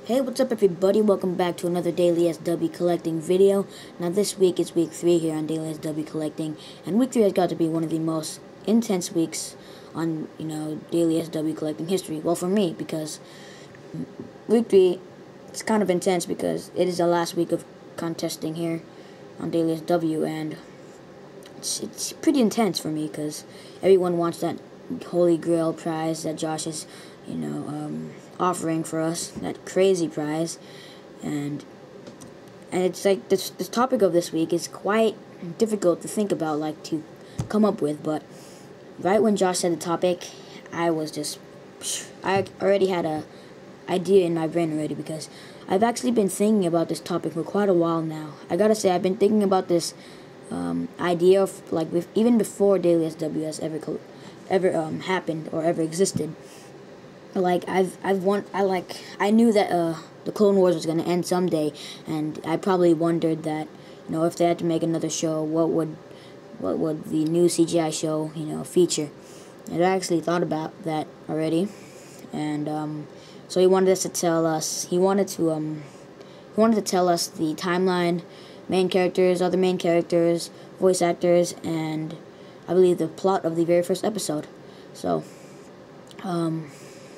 Hey, what's up everybody? Welcome back to another Daily SW Collecting video. Now this week is week 3 here on Daily SW Collecting, and week 3 has got to be one of the most intense weeks on, Daily SW Collecting history. Well, for me, because week 3, it's kind of intense because it is the last week of contesting here on Daily SW, and it's pretty intense for me because everyone wants that Holy Grail prize that Josh is, offering for us, that crazy prize, and it's like this topic of this week is quite difficult to think about, like to come up with, but right when Josh said the topic, I already had a idea in my brain already, because I've actually been thinking about this topic for quite a while now. I gotta say, I've been thinking about this idea of, like, even before Daily SWS ever happened or ever existed. Like I knew that the Clone Wars was gonna end someday, and I probably wondered that, if they had to make another show, what would the new CGI show, feature. And I actually thought about that already, and so he wanted to tell us the timeline, main characters, other main characters, voice actors, and I believe the plot of the very first episode. So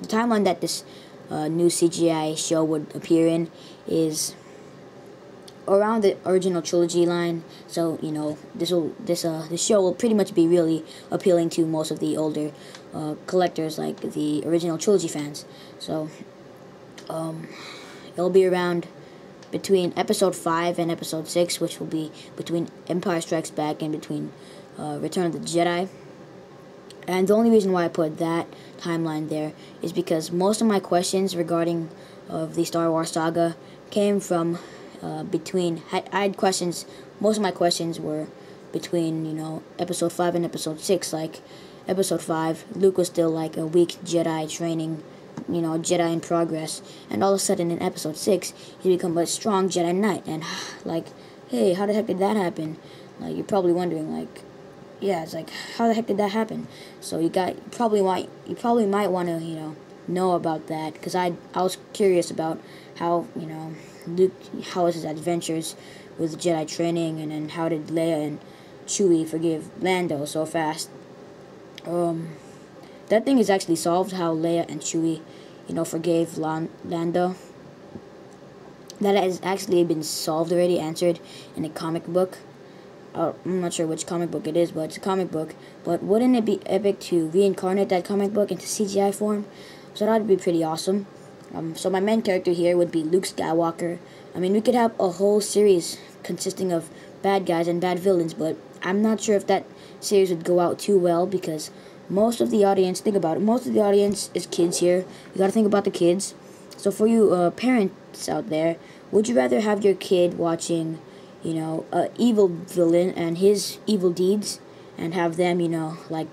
the timeline that this new CGI show would appear in is around the original trilogy line. So this show will pretty much be really appealing to most of the older collectors, like the original trilogy fans. So it'll be around between episode 5 and episode 6, which will be between Empire Strikes Back and between Return of the Jedi. And the only reason why I put that timeline there is because most of my questions regarding the Star Wars saga came from between. I had questions. Most of my questions were between episode 5 and episode 6. Like episode 5, Luke was still like a weak Jedi training, Jedi in progress, and all of a sudden in episode 6, he become a strong Jedi Knight. And like, hey, how the heck did that happen? Like, you're probably wondering, like, yeah, it's like, how the heck did that happen? So you probably might want to know about that, because I was curious about how Luke, how was his adventures with Jedi training, and then how did Leia and Chewie forgive Lando so fast. That thing is actually solved, how Leia and Chewie forgave Lando. That has actually been solved already, answered in a comic book. I'm not sure which comic book it is, but it's a comic book. But wouldn't it be epic to reincarnate that comic book into CGI form? So that would be pretty awesome. So my main character here would be Luke Skywalker. I mean, we could have a whole series consisting of bad guys and bad villains, but I'm not sure if that series would go out too well, because most of the audience, think about it, most of the audience is kids here. You gotta think about the kids. So for you parents out there, would you rather have your kid watching a evil villain and his evil deeds, and have them, like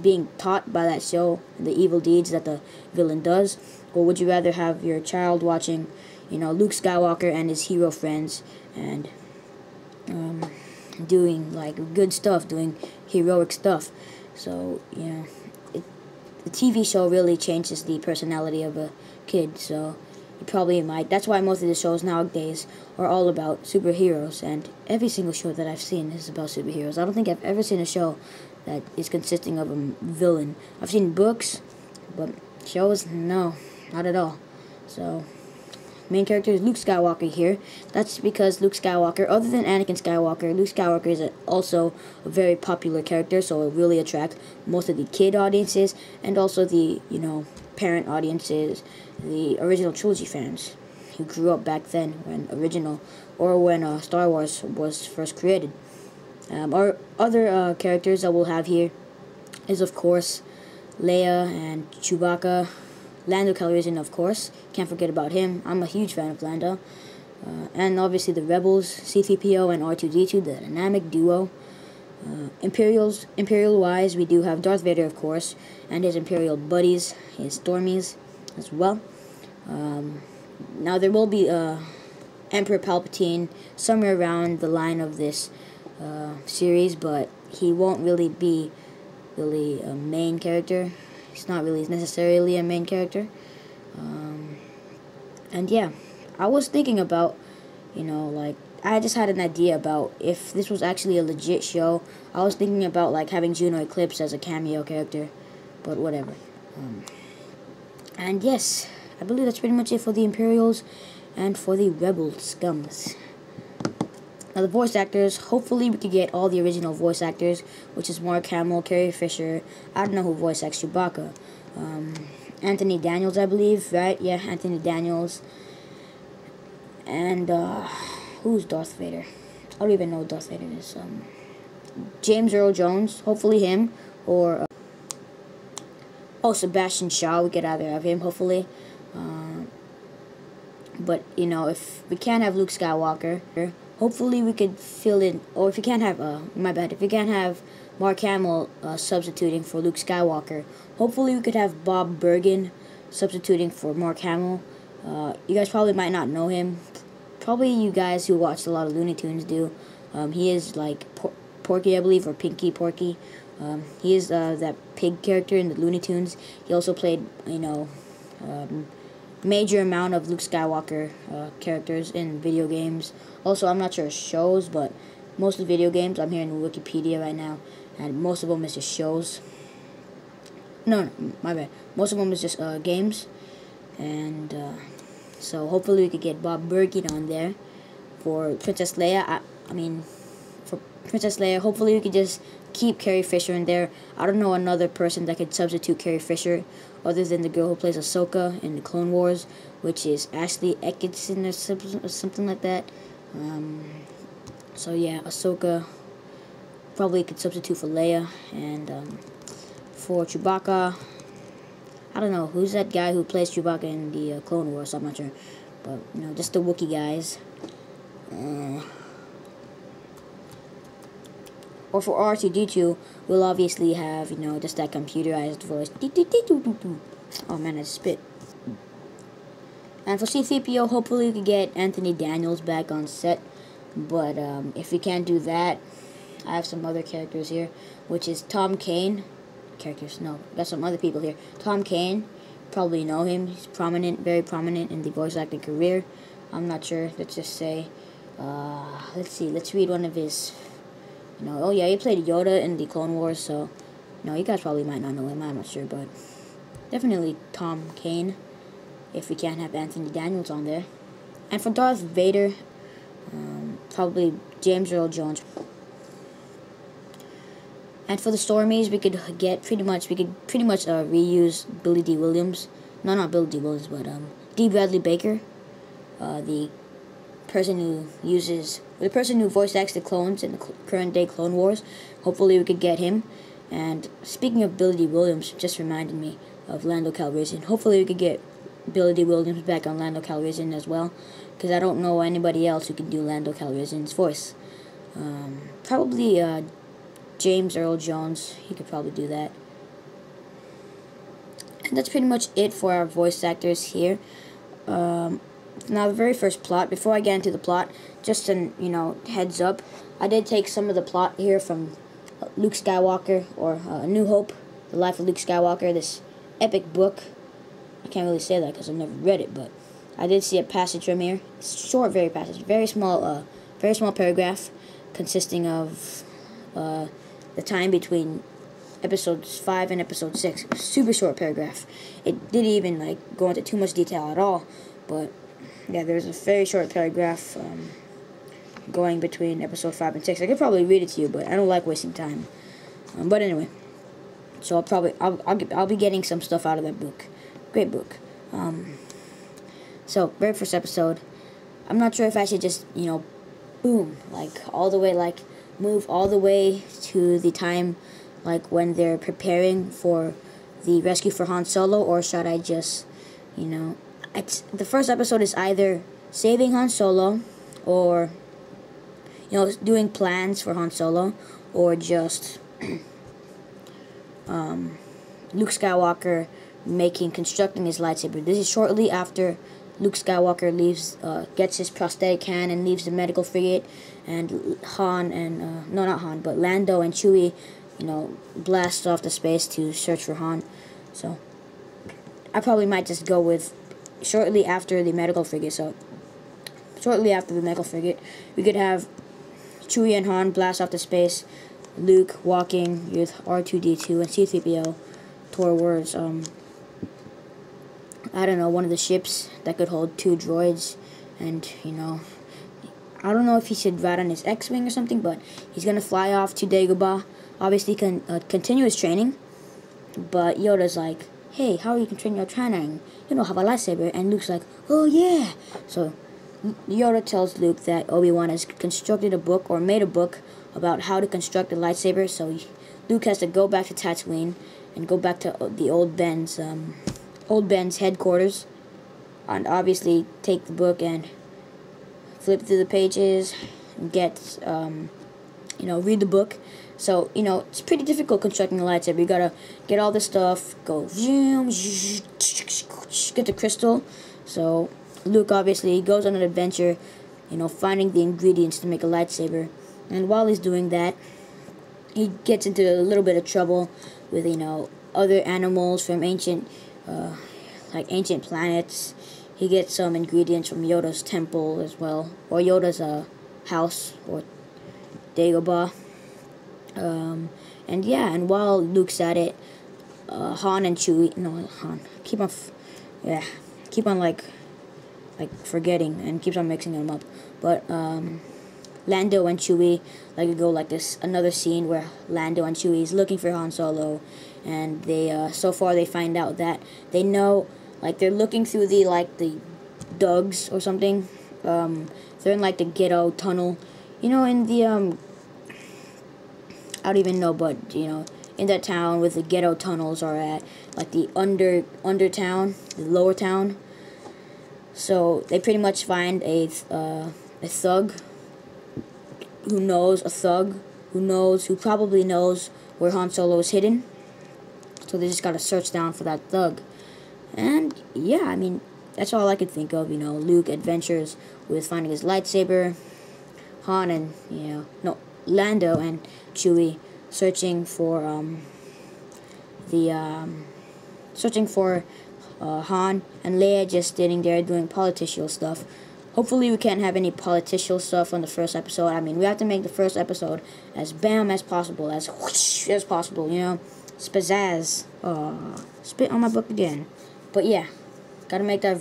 being taught by that show the evil deeds that the villain does? Or would you rather have your child watching, Luke Skywalker and his hero friends, and doing like good stuff, doing heroic stuff? So, the TV show really changes the personality of a kid, so you probably might. That's why most of the shows nowadays are all about superheroes, and every single show that I've seen is about superheroes. I don't think I've ever seen a show that is consisting of a villain. I've seen books, but shows, no, not at all. So, main character is Luke Skywalker here. That's because Luke Skywalker, other than Anakin Skywalker, Luke Skywalker is also a very popular character, so it really attracts most of the kid audiences, and also the, parent audiences, the original trilogy fans who grew up back then when Star Wars was first created. Our other characters that we'll have here is, of course, Leia and Chewbacca. Lando Calrissian, of course, can't forget about him. I'm a huge fan of Lando. And obviously the Rebels, C-3PO and R2-D2, the dynamic duo. Imperial-wise, we do have Darth Vader, of course, and his Imperial buddies, his Stormies, as well. Now there will be Emperor Palpatine somewhere around the line of this series, but he won't really be a main character. He's not really necessarily a main character. And yeah, I was thinking about, like, I just had an idea about if this was actually a legit show. I was thinking about, like, having Juno Eclipse as a cameo character, but whatever. And yes, I believe that's pretty much it for the Imperials and for the Rebel Scums. Now the voice actors, hopefully we could get all the original voice actors, which is Mark Hamill, Carrie Fisher, I don't know who voice acts Chewbacca, Anthony Daniels, I believe, right? Yeah, Anthony Daniels. And, who's Darth Vader? I don't even know who Darth Vader is. James Earl Jones, hopefully him, or, Sebastian Shaw, we could either have him, hopefully. But, if we can't have Luke Skywalker, hopefully we could fill in, or if we can't have, if we can't have Mark Hamill substituting for Luke Skywalker, hopefully we could have Bob Bergen substituting for Mark Hamill. You guys probably might not know him. Probably you guys who watched a lot of Looney Tunes do. He is like Porky, I believe, or Pinky Porky. He is that pig character in the Looney Tunes. He also played, major amount of Luke Skywalker characters in video games. Also, I'm not sure shows, but most of the video games, I'm here in Wikipedia right now, and most of them is just shows. No, my bad. Most of them is just games, and so hopefully we could get Bob Bergen on there for Princess Leia. For Princess Leia, hopefully we could just keep Carrie Fisher in there. I don't know another person that could substitute Carrie Fisher other than the girl who plays Ahsoka in the Clone Wars, which is Ashley Eckson or something like that. So yeah, Ahsoka probably could substitute for Leia, and for Chewbacca, I don't know who's that guy who plays Chewbacca in the Clone Wars. I'm not sure, but just the Wookiee guys. Or for R2-D2, we'll obviously have, just that computerized voice. Oh man, I spit. And for C-3PO, hopefully we could get Anthony Daniels back on set. But if we can't do that, I have some other characters here, which is Tom Kane. Got some other people here. Tom Kane, probably know him. He's prominent, very prominent in the voice acting career. I'm not sure. Let's just say, let's see. Let's read one of his. Oh yeah, he played Yoda in the Clone Wars, so, you guys probably might not know him, I'm not sure, but definitely Tom Kane, if we can't have Anthony Daniels on there. And for Darth Vader, probably James Earl Jones. And for the Stormies, we could pretty much reuse Billy D. Williams. No, not Billy D. Williams, but D. Bradley Baker, the person who voice acts the clones in the current day Clone Wars. Hopefully we could get him. And speaking of Billy D. Williams, just reminded me of Lando Calrissian. Hopefully we could get Billy D. Williams back on Lando Calrissian as well, because I don't know anybody else who can do Lando Calrissian's voice. Probably James Earl Jones. He could probably do that. And that's pretty much it for our voice actors here. Now, the very first plot, before I get into the plot, just an, heads up, I did take some of the plot here from Luke Skywalker, or A New Hope, The Life of Luke Skywalker, this epic book. I can't really say that because I've never read it, but I did see a passage from here. Short, very small paragraph, consisting of the time between episodes 5 and episode 6. Super short paragraph. It didn't even, go into too much detail at all, but yeah, there's a very short paragraph going between episode 5 and 6. I could probably read it to you, but I don't like wasting time. But anyway, so I'll be getting some stuff out of that book. Great book. So very first episode. I'm not sure if I should just boom, all the way, move all the way to the time when they're preparing for the rescue for Han Solo, or should I just the first episode is either saving Han Solo, or doing plans for Han Solo, or just Luke Skywalker constructing his lightsaber. This is shortly after Luke Skywalker gets his prosthetic hand and leaves the medical frigate, and Lando and Chewie, blast off to space to search for Han. So I probably might just go with shortly after the medical frigate. So shortly after the medical frigate, we could have Chewie and Han blast off to space, Luke walking with R2-D2 and C-3PO towards I don't know, one of the ships that could hold 2 droids. And I don't know if he should ride on his X-Wing or something, but he's gonna fly off to Dagobah. Obviously, continue his training. But Yoda's like, hey, how are you continuing your training? You don't have a lightsaber. And Luke's like, oh yeah. So Yoda tells Luke that Obi-Wan has constructed a book, or made a book, about how to construct a lightsaber. So Luke has to go back to Tatooine and go back to the old Ben's headquarters, and obviously take the book and flip through the pages and get read the book. So it's pretty difficult constructing a lightsaber. You gotta get all this stuff, go zoom, get the crystal. So Luke obviously goes on an adventure, finding the ingredients to make a lightsaber. And while he's doing that, he gets into a little bit of trouble with other animals from ancient planets. He gets some ingredients from Yoda's temple as well, or Yoda's house, or Dagobah. And while Luke's at it, Han and Chewie, keep on forgetting and keeps on mixing them up. But Lando and Chewie another scene where Lando and Chewie is looking for Han Solo, and they so far they find out that they know, they're looking through the dugs or something. They're in the ghetto tunnel, in the I don't even know, but in that town with the ghetto tunnels are at, the under town, the lower town. So they pretty much find a thug who probably knows where Han Solo is hidden. So they just gotta search down for that thug. And yeah, I mean, that's all I could think of. Luke adventures with finding his lightsaber, Han and Lando and Chewie searching for Han, and Leia just sitting there doing political stuff. Hopefully we can't have any political stuff on the first episode. I mean, we have to make the first episode as bam as possible, as whoosh as possible, Spazazz. Spit on my book again. But yeah, gotta make our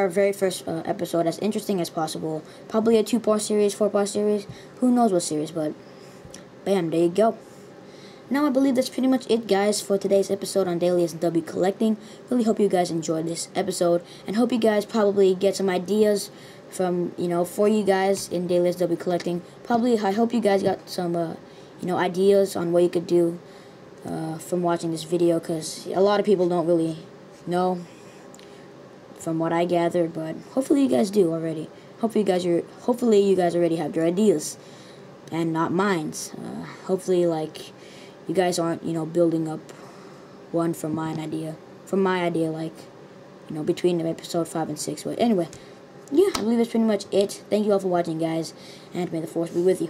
very first episode as interesting as possible. Probably a 2-part series, 4-part series. Who knows what series, but bam, there you go. Now I believe that's pretty much it, guys, for today's episode on Daily SW Collecting. Really hope you guys enjoyed this episode, and hope you guys probably get some ideas from, for you guys in Daily SW Collecting. I hope you guys got some, ideas on what you could do from watching this video, because a lot of people don't really know from what I gathered, but hopefully you guys do already. Hopefully you guys already have your ideas and not mine's. Hopefully you guys aren't building up one from my idea between episode 5 and 6. But anyway, yeah, I believe that's pretty much it. Thank you all for watching, guys, and may the force be with you.